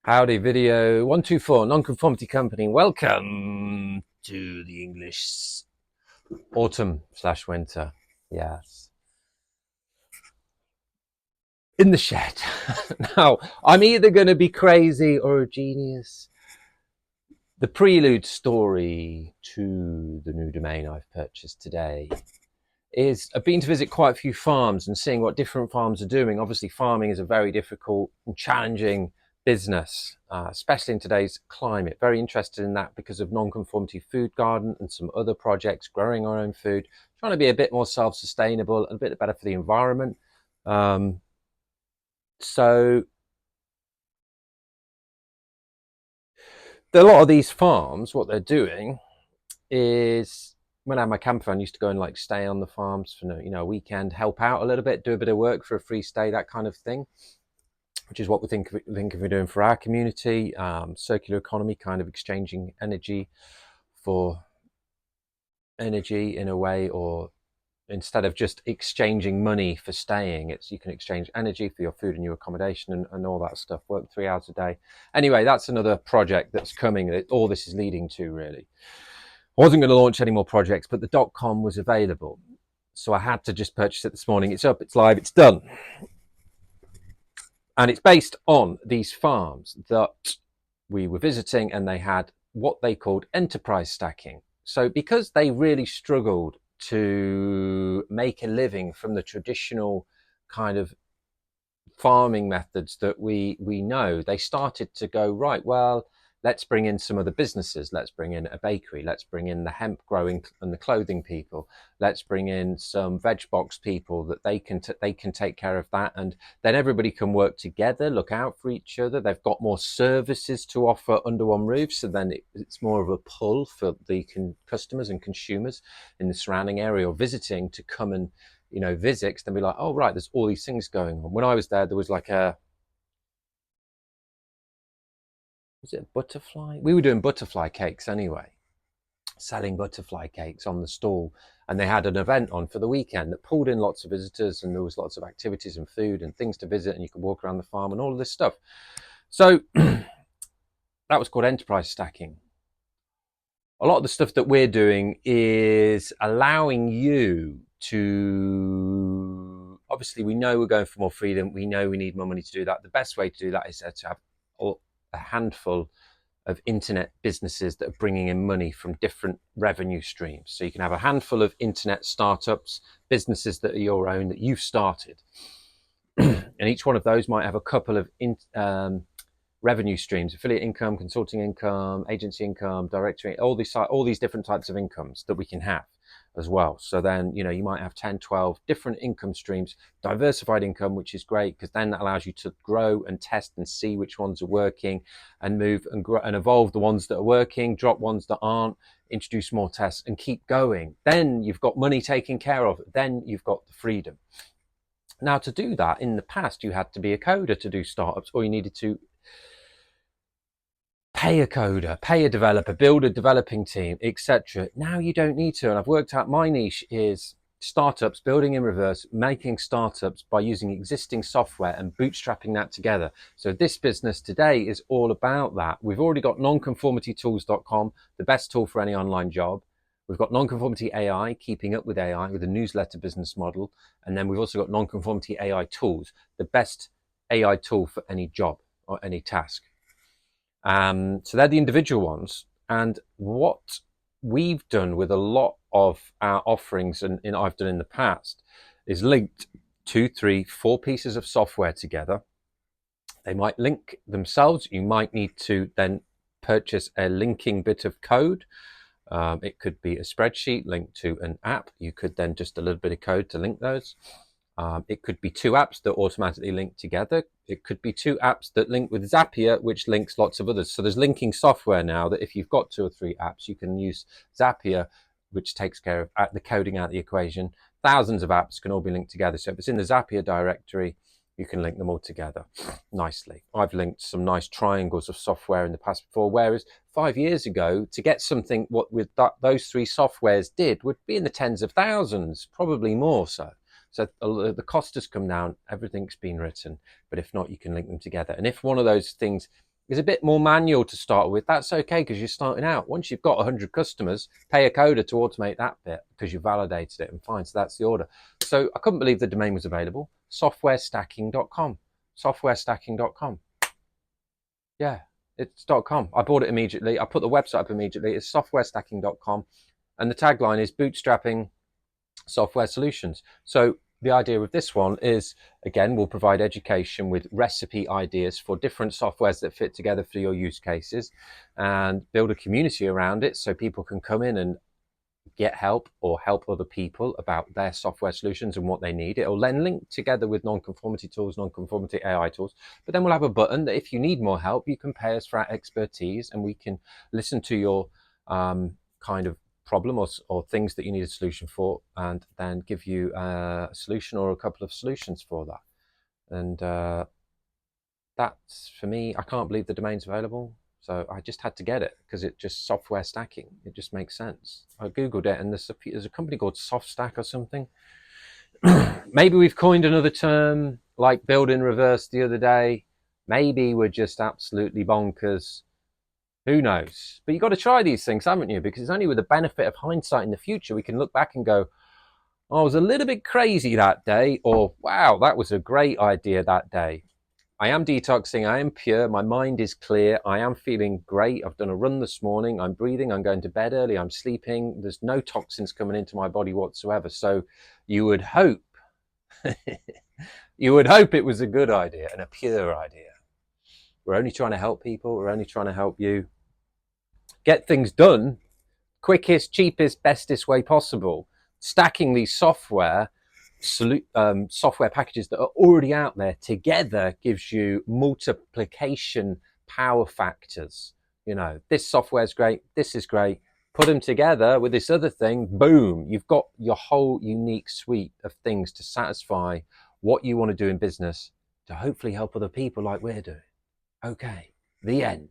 Howdy, video 124, nonconformity company. Welcome to the English autumn/winter. Yes. In the shed. Now, I'm either going to be crazy or a genius. The prelude story to the new domain I've purchased today is I've been to visit quite a few farms and seeing what different farms are doing. Obviously, farming is a very difficult and challenging business, especially in today's climate. Very interested in that because of nonconformity food garden and some other projects, growing our own food, trying to be a bit more self-sustainable and a bit better for the environment. So a lot of these farms, what they're doing is when I had my camper van, I used to go and like stay on the farms for a weekend, help out a little bit, do a bit of work for a free stay, that kind of thing, which is what we think of we're doing for our community. Circular economy, kind of exchanging energy for energy in a way, or instead of just exchanging money for staying, it's you can exchange energy for your food and your accommodation and all that stuff. Work 3 hours a day. Anyway, that's another project that's coming that all this is leading to, really. I wasn't going to launch any more projects, but the .com was available, so I had to just purchase it this morning. It's up, it's live, it's done. And it's based on these farms that we were visiting, and they had what they called enterprise stacking. So because they really struggled to make a living from the traditional kind of farming methods that we know, they started to go, right, well, let's bring in some other businesses. Let's bring in a bakery. Let's bring in the hemp growing and the clothing people. Let's bring in some veg box people that they can take care of that, and then everybody can work together, look out for each other. They've got more services to offer under one roof, so then it's more of a pull for the customers and consumers in the surrounding area or visiting to come and visit. Then be like, oh right, there's all these things going on. When I was there was like was it a butterfly? We were doing butterfly cakes anyway, selling butterfly cakes on the stall. And they had an event on for the weekend that pulled in lots of visitors, and there was lots of activities and food and things to visit, and you could walk around the farm and all of this stuff. So that was called enterprise stacking. A lot of the stuff that we're doing is allowing you to, obviously we know we're going for more freedom. We know we need more money to do that. The best way to do that is to have a handful of internet businesses that are bringing in money from different revenue streams. So you can have a handful of internet startups, businesses that are your own, that you've started. And each one of those might have a couple of revenue streams: affiliate income, consulting income, agency income, directory, all these different types of incomes that we can have as well. So then, you might have 10, 12 different income streams, diversified income, which is great because then that allows you to grow and test and see which ones are working, and move and grow and evolve the ones that are working, drop ones that aren't, introduce more tests and keep going. Then you've got money taken care of. Then you've got the freedom. Now, to do that, in the past, you had to be a coder to do startups, or you needed to pay a coder, pay a developer, build a developing team, etc. Now you don't need to. And I've worked out my niche is startups, building in reverse, making startups by using existing software and bootstrapping that together. So this business today is all about that. We've already got nonconformitytools.com, the best tool for any online job. We've got Nonconformity AI, keeping up with AI with a newsletter business model. And then we've also got Nonconformity AI Tools, the best AI tool for any job or any task. So they're the individual ones. And what we've done with a lot of our offerings, and I've done in the past, is linked 2, 3, 4 pieces of software together. They might link themselves. You might need to then purchase a linking bit of code. It could be a spreadsheet linked to an app. You could then just a little bit of code to link those. It could be 2 apps that automatically link together. It could be 2 apps that link with Zapier, which links lots of others. So there's linking software now that if you've got 2 or 3 apps, you can use Zapier, which takes care of the coding out of the equation. Thousands of apps can all be linked together. So if it's in the Zapier directory, you can link them all together nicely. I've linked some nice triangles of software in the past before, whereas 5 years ago, to get something what with those 3 softwares did would be in the tens of thousands, probably more so. So the cost has come down, everything's been written, but if not, you can link them together. And if one of those things It's a bit more manual to start with. That's okay because you're starting out. Once you've got 100 customers, pay a coder to automate that bit because you validated it and fine. So that's the order. So I couldn't believe the domain was available. Softwarestacking.com. Softwarestacking.com. Yeah, it's .com. I bought it immediately. I put the website up immediately. It's softwarestacking.com. And the tagline is bootstrapping software solutions. So the idea with this one is, again, we'll provide education with recipe ideas for different softwares that fit together for your use cases and build a community around it so people can come in and get help or help other people about their software solutions and what they need. It'll then link together with nonconformity tools, nonconformity AI tools, but then we'll have a button that if you need more help, you can pay us for our expertise and we can listen to your kind of problem or things that you need a solution for and then give you a solution or a couple of solutions for that. And that's, for me, I can't believe the domain's available. So I just had to get it because it just software stacking. It just makes sense. I Googled it and there's a company called SoftStack or something. Maybe we've coined another term like build in reverse the other day. Maybe we're just absolutely bonkers. Who knows? But you've got to try these things, haven't you? Because it's only with the benefit of hindsight in the future we can look back and go, oh, I was a little bit crazy that day, or wow, that was a great idea that day. I am detoxing, I am pure, my mind is clear, I am feeling great. I've done a run this morning, I'm breathing, I'm going to bed early, I'm sleeping, there's no toxins coming into my body whatsoever. So you would hope, you would hope it was a good idea and a pure idea. We're only trying to help people, we're only trying to help you get things done quickest, cheapest, bestest way possible. Stacking these software packages that are already out there together gives you multiplication power factors. You know, this software is great, this is great. Put them together with this other thing, boom, you've got your whole unique suite of things to satisfy what you want to do in business to hopefully help other people like we're doing. Okay, the end.